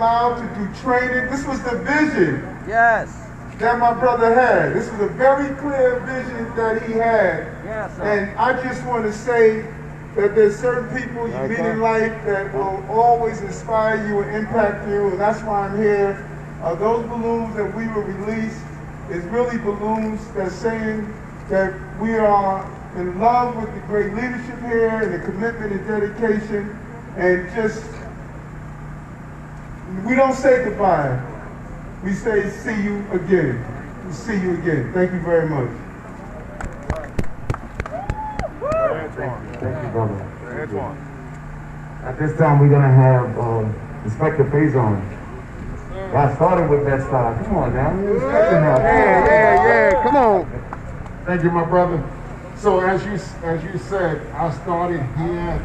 allowed to do training. This was the vision Yes. that my brother had. This was a very clear vision that he had. Yes, sir. And I just want to say that there's certain people you meet in life that will always inspire you and impact you, and that's why I'm here. Those balloons that we will release is really balloons that's saying that we are in love with the great leadership here and the commitment and dedication, and just, we don't say goodbye. We say see you again. We see you again. Thank you very much. Thank you, brother. At this time, we're going to have Inspector Faison. I started with that style. Come on now. Yeah, come on. Thank you, my brother. So as you said, I started here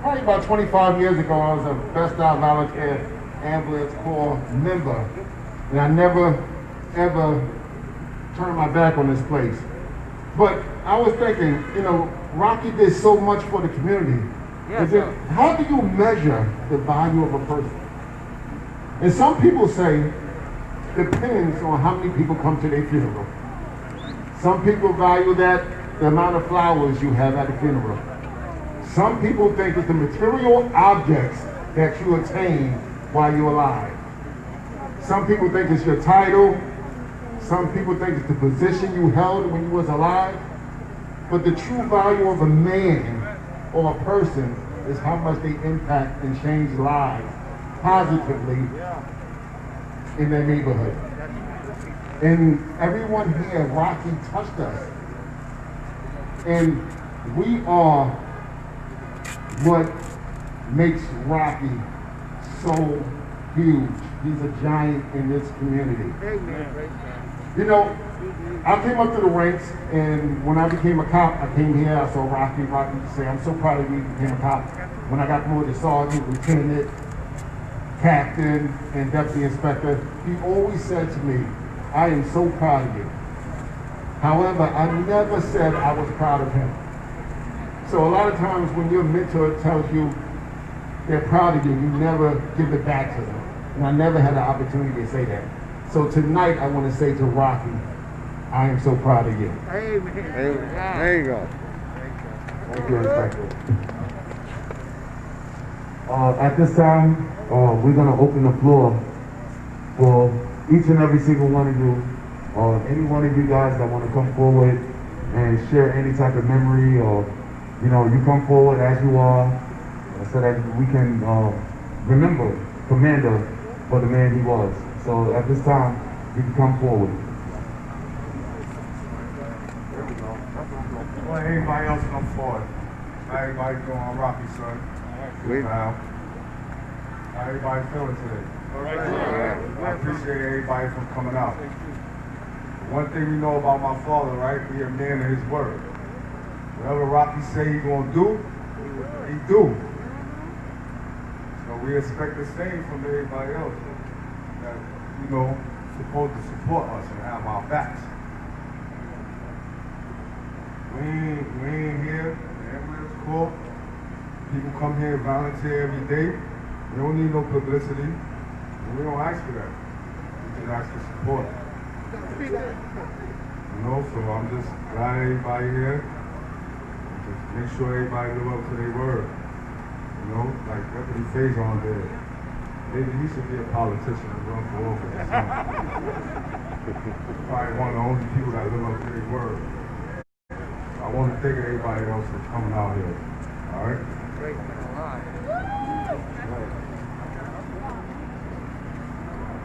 probably about 25 years ago. I was a Best Out Volunteer Ambulance Corps member, and I never ever turned my back on this place. But I was thinking, you know, Rocky did so much for the community. Yes, How do you measure the value of a person? And some people say depends on how many people come to their funeral. Some people value that the amount of flowers you have at a funeral. Some people think it's the material objects that you attain while you're alive. Some people think it's your title. Some people think it's the position you held when you was alive. But the true value of a man or a person is how much they impact and change lives positively in their neighborhood. And everyone here, Rocky touched us. And we are what makes Rocky so huge. He's a giant in this community. You know, I came up to the ranks, and when I became a cop, I came here, I saw Rocky say, I'm so proud of you, became a cop. When I got promoted to sergeant, lieutenant, captain, and deputy inspector, he always said to me, I am so proud of you. However, I never said I was proud of him. So a lot of times when your mentor tells you they're proud of you, you never give it back to them. And I never had the opportunity to say that. So tonight I want to say to Rocky, I am so proud of you. Amen. There you go. Thank you, Inspector. At this time, we're going to open the floor for each and every single one of you, any one of you guys that want to come forward and share any type of memory, or, you know, you come forward as you are, so that we can remember Commander for the man he was. So at this time, you can come forward. Well, anybody else come forward? How everybody doing on Rocky, son? Good, pal. How everybody feeling today? All right. I appreciate everybody for coming out. One thing we know about my father, right? He a man of his word. Whatever Rocky say he gonna do, he do. So we expect the same from everybody else. That, you know, supposed to support us and have our backs. We ain't here, the ambulance corps. People come here and volunteer every day. We don't need no publicity. And we don't ask for that. We just ask for support. You know, so I'm just glad everybody here. Just make sure everybody live up to their word. You know, like Deputy Faison did. Maybe he should be a politician and run for office or something. Probably one of the only people that live up to their word. I want to thank everybody else for coming out here. All right?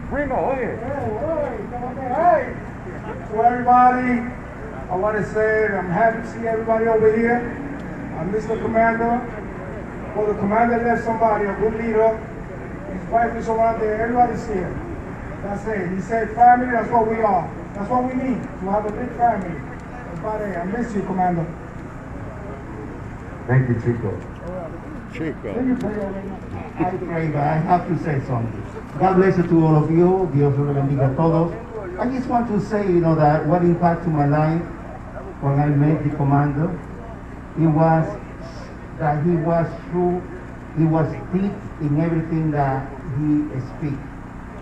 Primo, hey. Hey! To everybody, I want to say that I'm happy to see everybody over here. I'm Mr. Commander. Well, the commander left somebody, a good leader. His wife is around there, everybody's here. That's it. He said family, that's what we are. That's what we need, to have a big family. Everybody, I miss you, Commander. Thank you, Chico. I have to say something. God bless you to all of you. Dios los bendiga a todos. I just want to say, you know, that what impacted my life when I met the commander, it was that he was true, he was deep in everything that he speaks.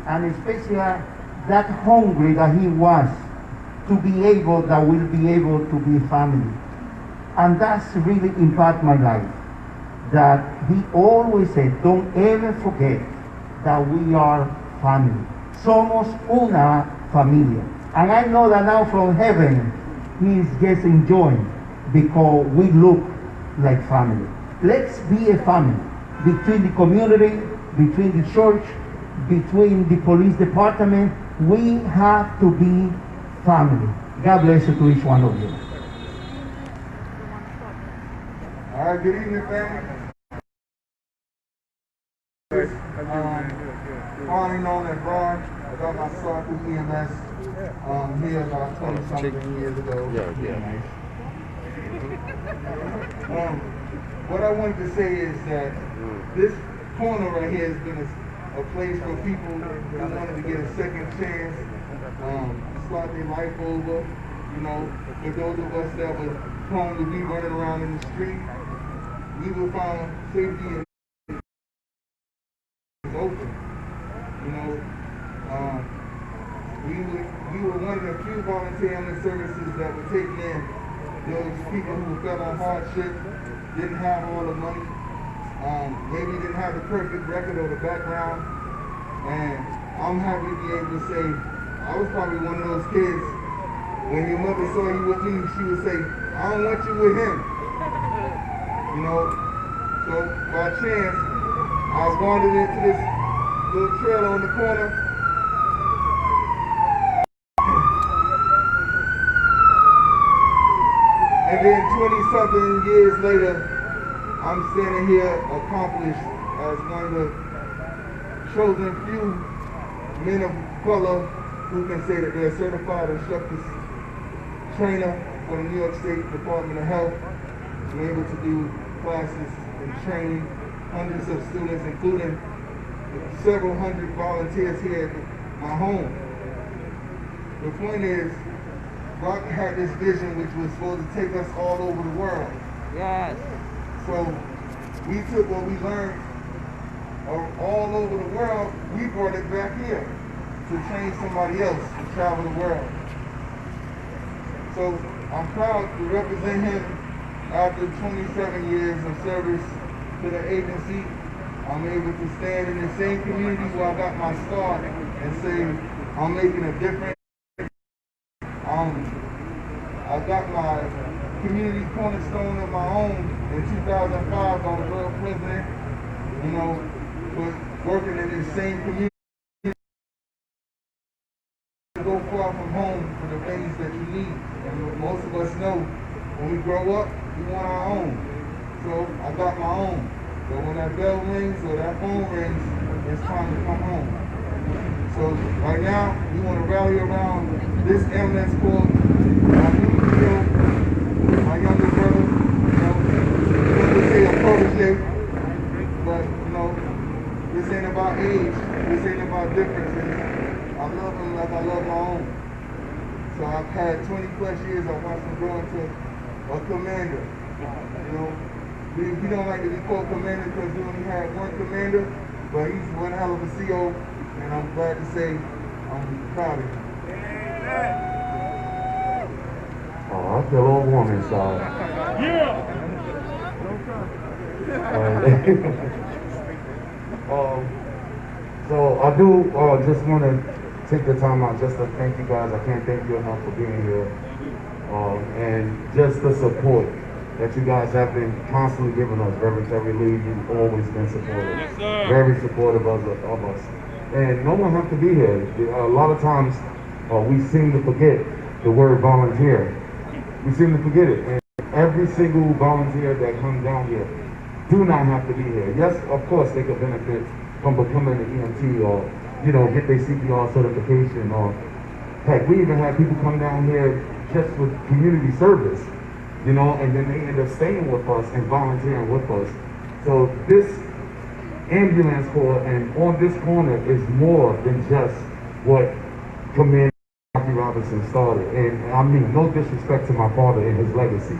And especially that hungry that he was to be able, that will be able to be family. And that's really impacted my life. That he always said, don't ever forget that we are family. Somos una familia. And I know that now from heaven, he is just enjoying because we look like family. Let's be a family between the community, between the church, between the police department. We have to be family. God bless you to each one of you. All right, good evening, family. Finally known as Ron. I got my start through EMS here about 20-something years ago. Yeah. What I wanted to say is that this corner right here has been a place for people who wanted to get a second chance, start their life over. You know, for those of us that were prone to be running around in the street, we will find safety is open. You know, we were one of the few volunteer ambulance services that were taking in those people who fell on hardship, didn't have all the money, maybe didn't have the perfect record or the background. And I'm happy to be able to say I was probably one of those kids. When your mother saw you with me, she would say, I don't want you with him. You know, so by chance, I wandered into this little trailer on the corner. And then 20-something years later, I'm standing here accomplished as one of the chosen few men of color who can say that they're certified instructors trainer for the New York State Department of Health. I'm able to do classes and training hundreds of students, including several hundred volunteers here at my home. The point is, Rock had this vision which was supposed to take us all over the world. Yes. So we took what we learned all over the world, we brought it back here to train somebody else to travel the world. So I'm proud to represent him after 27 years of service to the agency. I'm able to stand in the same community where I got my start and say I'm making a difference. I got my community cornerstone of my own in 2005 by the borough president, you know, for working in the same community. Go far from home for the things that you need. And most of us know when we grow up, we want our own. So I got my own. But when that bell rings or that phone rings, it's time to come home. So right now, we want to rally around this ambulance corps. My younger brother, you know, I would say a protege, but you know, this ain't about age. This ain't about differences. I love him like I love my own. So I've had 20 plus years. I watched him grow into a commander. You know, we don't like to be called commander because we only had one commander, but he's one hell of a CO, and I'm glad to say I'm proud of him. Oh, I feel all warm inside. Yeah. So I do just want to take the time out just to thank you guys. I can't thank you enough for being here. And just the support that you guys have been constantly giving us. Reverend Terry Lee, you've always been supportive. Yes, sir. Very supportive of us. And no one has to be here. A lot of times we seem to forget the word volunteer. We seem to forget it. And every single volunteer that comes down here do not have to be here. Yes, of course, they could benefit from becoming an EMT or, you know, get their CPR certification, or heck, we even have people come down here just for community service, you know, and then they end up staying with us and volunteering with us. So this ambulance corps and on this corner is more than just what Commander Rocky Robinson started. And I mean, no disrespect to my father and his legacy,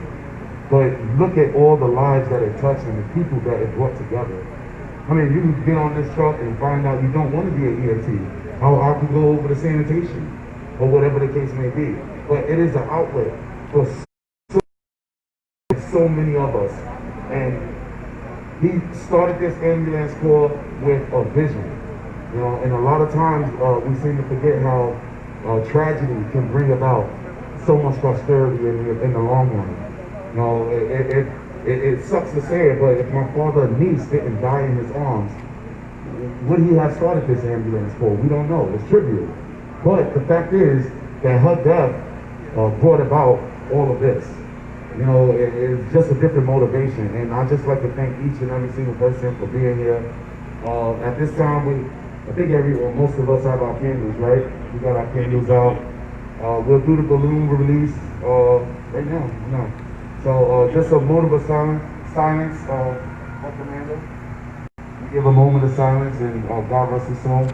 but look at all the lives that it touched and the people that it brought together. I mean, you can get on this truck and find out you don't want to be an EMT. I could go over to sanitation or whatever the case may be. But it is an outlet for so many of us. And he started this ambulance corps with a vision. You know, and a lot of times we seem to forget how tragedy can bring about so much prosperity in the long run. You know, it sucks to say it, but if my father and niece didn't die in his arms, would he have started this ambulance corps? We don't know. It's trivial. But the fact is that her death brought about all of this. You know, it's just a different motivation, and I'd just like to thank each and every single person for being here. At this time, I think most of us have our candles, right? We got our candles out. We'll do the balloon release right now. No. So just a moment of silence, Commander. We give a moment of silence, and God rest his soul.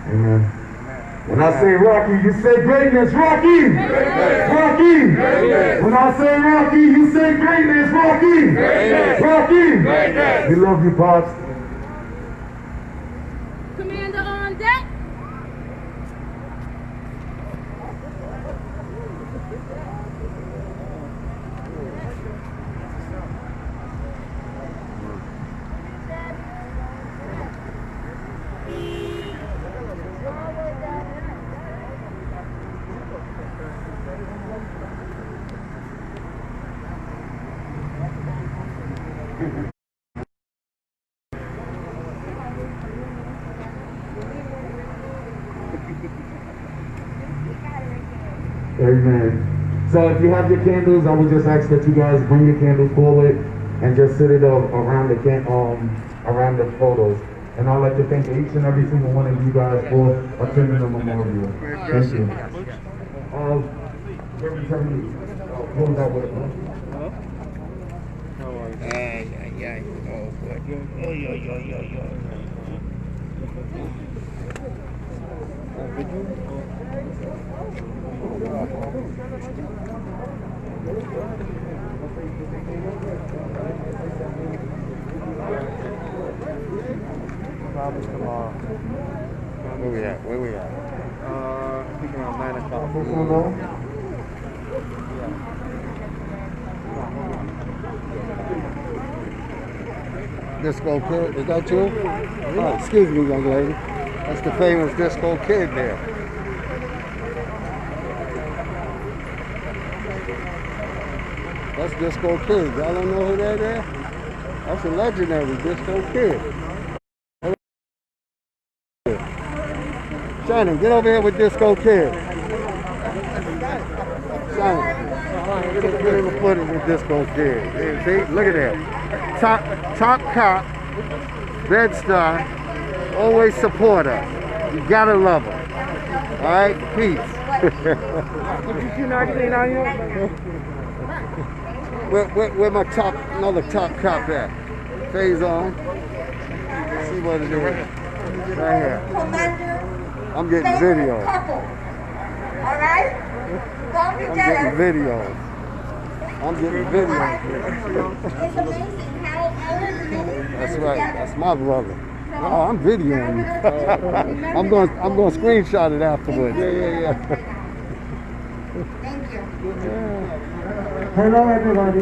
Amen. When I say Rocky, you say greatness, Rocky! Rocky! When I say Rocky, you say greatness, Rocky! Rocky! We love you, Pops. Commander on deck. Amen. So if you have your candles, I would just ask that you guys bring your candles forward and just sit it around the photos. And I'd like to thank each and every single one of you guys for attending the memorial. Thank you. Close out with a prayer. Probably tomorrow. Where we at? Where we at? I think around 9 o'clock. Disco Kid, is that you? Oh, excuse me, young lady. That's the famous Disco Kid there. That's Disco Kid. Y'all don't know who that is? That's a legendary Disco Kid. Shannon, get over here with Disco Kid. Shannon, get in the footage with Disco Kid. Hey, see, look at that. Top cop, Bed-Stuy, always support her. You gotta love her. All right, peace. Did you see 19 on you? Where my another top cop at? Phase on. See what it is. Right here. Commander, I'm getting video. Couple. All right? Don't be I'm jealous. getting videos. I'm getting videos. It's amazing how all of you. That's right. That's my brother. Oh, I'm videoing you. I'm going to screenshot it afterwards. Yeah. Thank you. Hello, everybody. I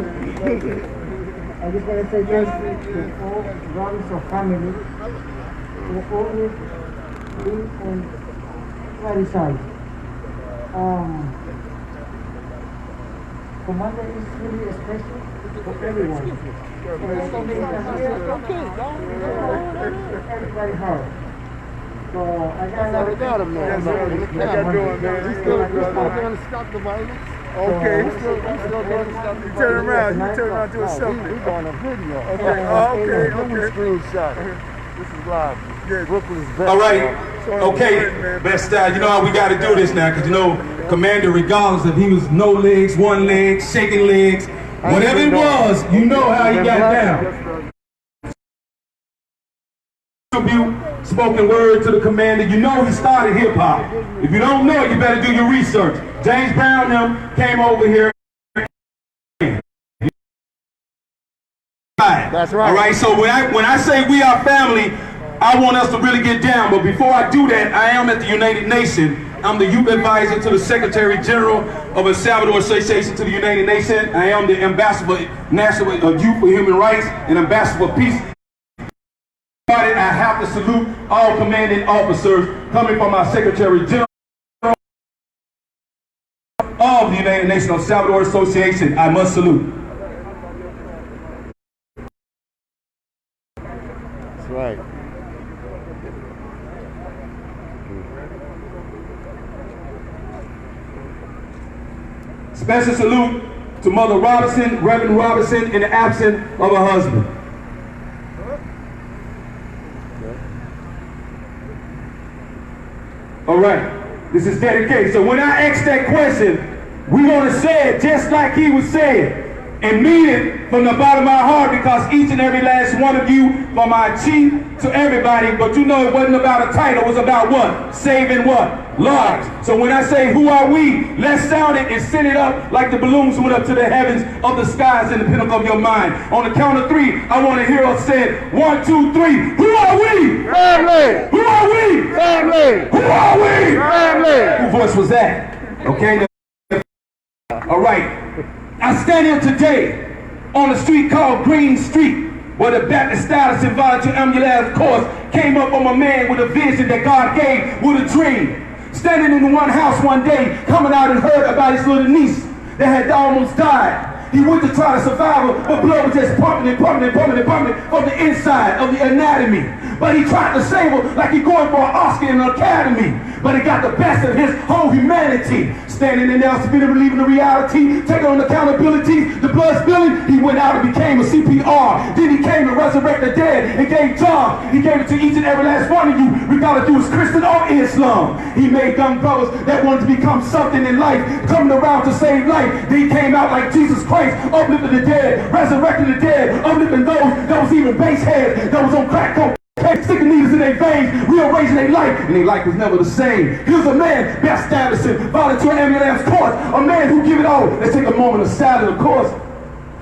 just want to say thank you to all Robinson family who always be on my side. Commander is really special for everyone. And it's something that everybody heard. So I got him there. How you doing, man? He's still doing the stop the violence. Okay. He's still doing the stop the You turn around to a selfie. We're going on video. Okay. Screenshot. This is live. Brooklyn's best. All right. Okay. Best style. You know how we got to do this now, because you know, Commander, regardless if he was no legs, one leg, shaking legs, whatever it was, you know how he got down. spoken word to the commander. You know he started hip hop. If you don't know, you better do your research. James Brown them came over here. That's right. All right, so when I say we are family, I want us to really get down. But before I do that, I am at the United Nations. I'm the youth advisor to the Secretary General of El Salvador Association to the United Nations. I am the ambassador for National Youth for Human Rights and ambassador for peace. I have to salute all commanding officers coming from our Secretary General of the United Nations El Salvador Association. I must salute. That's right. Special salute to Mother Robinson, Reverend Robinson, in the absence of her husband. All right, this is dedicated. So when I ask that question, we're going to say it just like he was saying, and mean it from the bottom of my heart, because each and every last one of you, from our chief to everybody, but you know it wasn't about a title, it was about what? Saving what? Lives. So when I say who are we, let's sound it and send it up like the balloons went up to the heavens of the skies in the pinnacle of your mind. On the count of three, I want to hear us say 1, 2, 3. Who are we? Family. Who are we? Family. Who are we? Family. Whose voice was that? Okay. All right. I stand here today on a street called Green Street, where the Baptist status and volunteer ambulance course came up on a man with a vision that God gave with a dream. Standing in one house one day, coming out and heard about his little niece that had almost died. He went to try to survive her, but blood was just pumping and pumping and pumping and pumping from the inside of the anatomy. But he tried to save her like he's going for an Oscar in an academy. But it got the best of his whole humanity. Standing in there, spinning, relieving the reality, taking on accountability, the blood spilling, he went out and became a CPR. Then he came to resurrect the dead and gave jobs. He gave it to each and every last one of you, regardless if you was Christian or Islam. He made young brothers that wanted to become something in life, coming around to save life. Then he came out like Jesus Christ, uplifting the dead, resurrecting the dead, uplifting those that was even base heads, that was on crack coke. Sticking needles in their veins, rearranging their life, and their life was never the same. He was a man, Best Anderson, volunteer ambulance course, a man who give it all. Let's take a moment of silence, of course.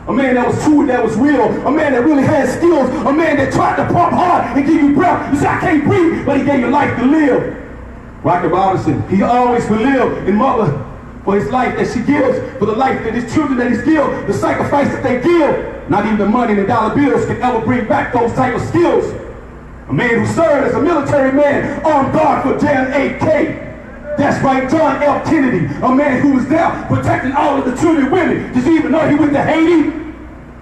A man that was true, that was real, a man that really had skills, a man that tried to pump hard and give you breath. You say, I can't breathe, but he gave you life to live. Rocky Robinson, he always will live in mother for his life that she gives, for the life that his children that he's given, the sacrifice that they give. Not even the money and the dollar bills can ever bring back those type of skills. A man who served as a military man, armed guard for JFK. That's right, John F. Kennedy. A man who was there protecting all of the children and women. Did you even know he went to Haiti?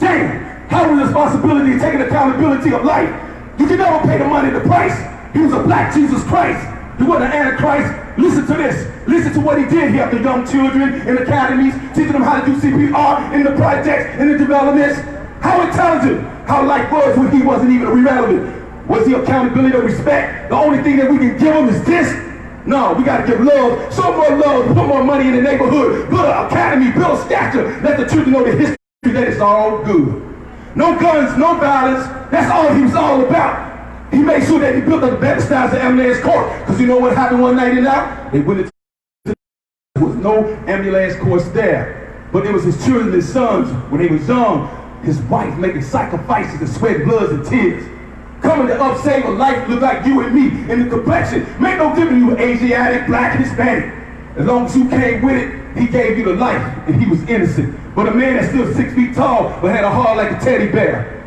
Damn, having responsibility, taking accountability of life. You can never pay the money the price. He was a black Jesus Christ. He wasn't an Antichrist. Listen to this. Listen to what he did here for young children in academies, teaching them how to do CPR in the projects, in the developments. How intelligent, how life was when he wasn't even irrelevant. Was he accountability or respect? The only thing that we can give him is this? No, we got to give love, show more love, put more money in the neighborhood, build an academy, build a stature, let the children know the history that it's all good. No guns, no violence, that's all he was all about. He made sure that he built up the Baptist styles of ambulance court, because you know what happened one night and out? They went into there was no ambulance course there, but it was his children, his sons, when they was young, his wife making sacrifices and sweat bloods and tears. Coming to upsave a life look like you and me in the complexion. Make no difference you were Asiatic, black, Hispanic. As long as you came with it, he gave you the life and he was innocent. But a man that's still 6 feet tall but had a heart like a teddy bear.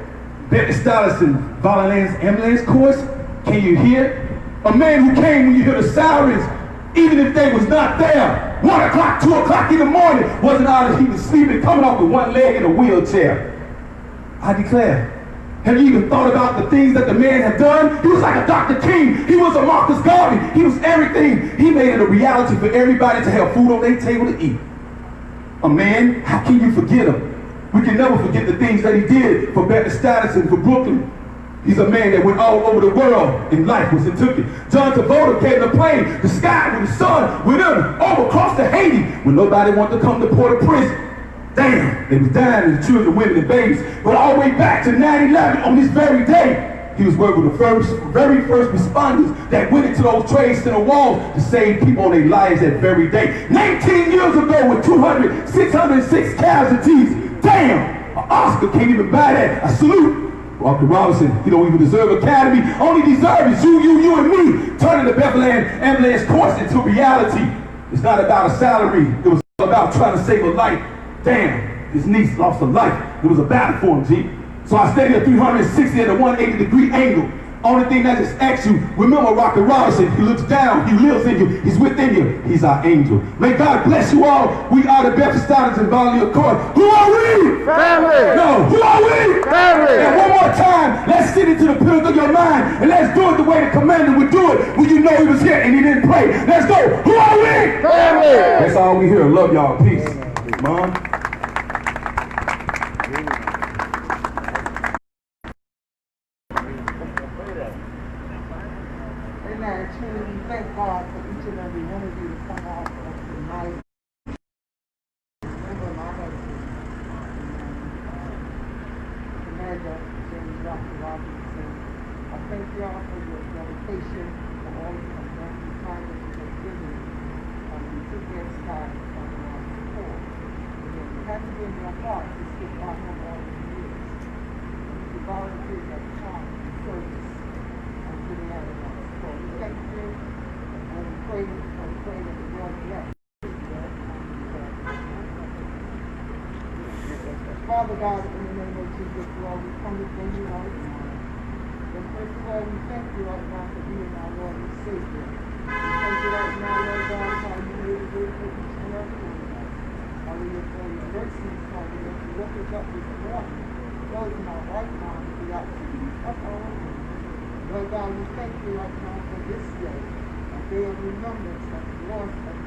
Baptist Stuyvesant, Volunteer Ambulance Course, can you hear? A man who came when you hear the sirens, even if they was not there. 1 o'clock, 2 o'clock in the morning, wasn't out of he was sleeping, coming off with one leg in a wheelchair. I declare. Have you even thought about the things that the man had done? He was like a Dr. King. He was a Marcus Garvey. He was everything. He made it a reality for everybody to have food on their table to eat. A man, how can you forget him? We can never forget the things that he did for Baptist status and for Brooklyn. He's a man that went all over the world in life was and took it. John Travolta came to plane, the sky with his son, with him, over across to Haiti when nobody wanted to come to Port-au-Prince. Damn, they was dying, the children, women, and babies. But all the way back to 9/11 on this very day, He was working with the very first responders that went into those trade center walls to save people on their lives that very day. 19 years ago with 606 casualties. Damn, an Oscar can't even buy that. I salute Walker Robinson. He don't even deserve Academy. Only deserve is you and me. Turning the Bethlehem ambulance course into reality. It's not about a salary. It was about trying to save a life. Damn, his niece lost her life. It was a battle for him, G. So I stayed at 360 at a 180-degree angle. Only thing I just ask you, remember Rocky Robinson. He looks down, he lives in you, he's within you. He's our angel. May God bless you all. We are the Bethesda's and Valley Accord. Who are we? Family. No, who are we? Family. And one more time, let's sit into the pillars of your mind and let's do it the way the commander would do it when you know he was here and he didn't play. Let's go. Who are we? Family. That's all we hear. Love y'all. Peace. Mom. Amen. Truly, we thank God for each and every one of you to come out tonight. Remember my husband, Commander James Dr. Robinson. I thank y'all for your dedication, for all of your time that you have given. You took their side from our support. And you had to be in your heart to stick by him all the years. You volunteered that time in service and getting out of us. So we thank you and we pray that the Lord bless. Father God, in the name of Jesus, Lord, we come before you right now. And first of all, we thank you right now for being our Lord and Savior. We thank you right now, Lord God, how you made a way for each and every one of us. Hallelujah, for your mercies, hallelujah, to lift us up this morning. Those in our right mind, the activities of our lives. Lord God, we thank you right now for this day, a day of remembrance of the loss of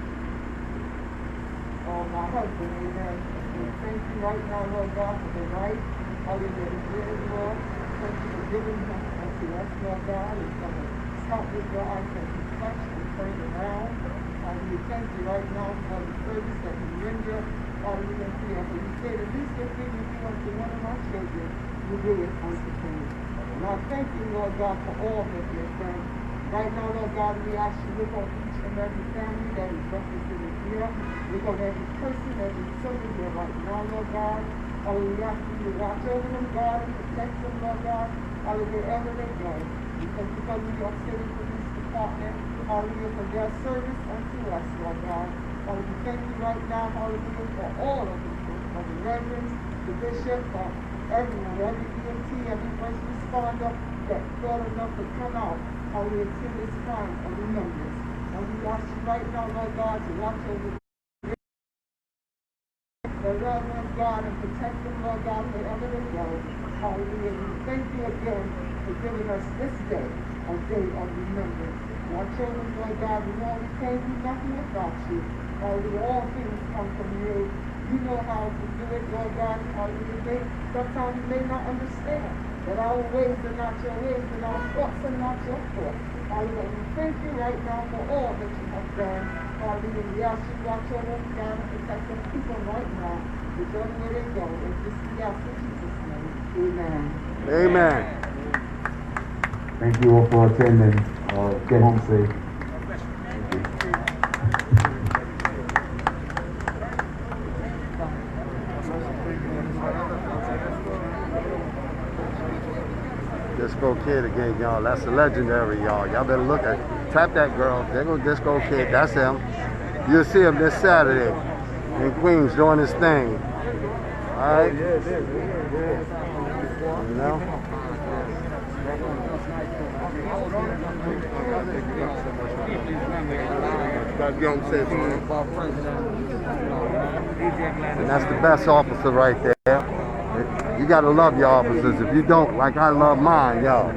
my husband, amen. We thank you right now, Lord God, for the life, hallelujah, the good Lord. Thank you for giving him unto us, Lord God, and for the countless lives that he touched and turned around. We thank you right now for the service that he rendered, hallelujah, here. For you said, at least if you do unto one of my children, you do it unto me. And I thank you, Lord God, for all that you have done. Right now, Lord God, we ask you to look on each and every family that is represented here. Look on every person, every children here right now, Lord God. Hallelujah, we ask you to watch over them, God, and protect them, Lord God. Hallelujah, wherever they go. Because we are City Police Department, hallelujah, for their service unto us, Lord God. Hallelujah, thank you right now, hallelujah, for all of them, for the reverends, the bishop, for everyone, every EMT, every first responder that thought enough to come out, hallelujah, to this time of remembrance. And we ask you right now, Lord God, to watch over the loved ones, God, and protect them, Lord God, wherever they go. Hallelujah. We thank you again for giving us this day, a day of remembrance. Our children, Lord God, we know we can't do nothing without you. Hallelujah. All things come from you. You know how to do it, Lord God. Hallelujah. Sometimes we may not understand that our ways are not your ways and our thoughts are not your thoughts. Hallelujah. We thank you right now for all that you have done. Hallelujah. We ask you to watch over them, God, and protect them people right now. Whichever way they go. And just we ask in Jesus' name. Amen. Amen. Thank you all for attending. Get home safe. Disco Kid again, y'all. That's a legendary, y'all. Y'all better look at, tap that girl. There goes Disco Kid. That's him. You'll see him this Saturday in Queens doing his thing. All right. You know. And that's the best officer right there. You gotta love your officers. If you don't, like I love mine, y'all.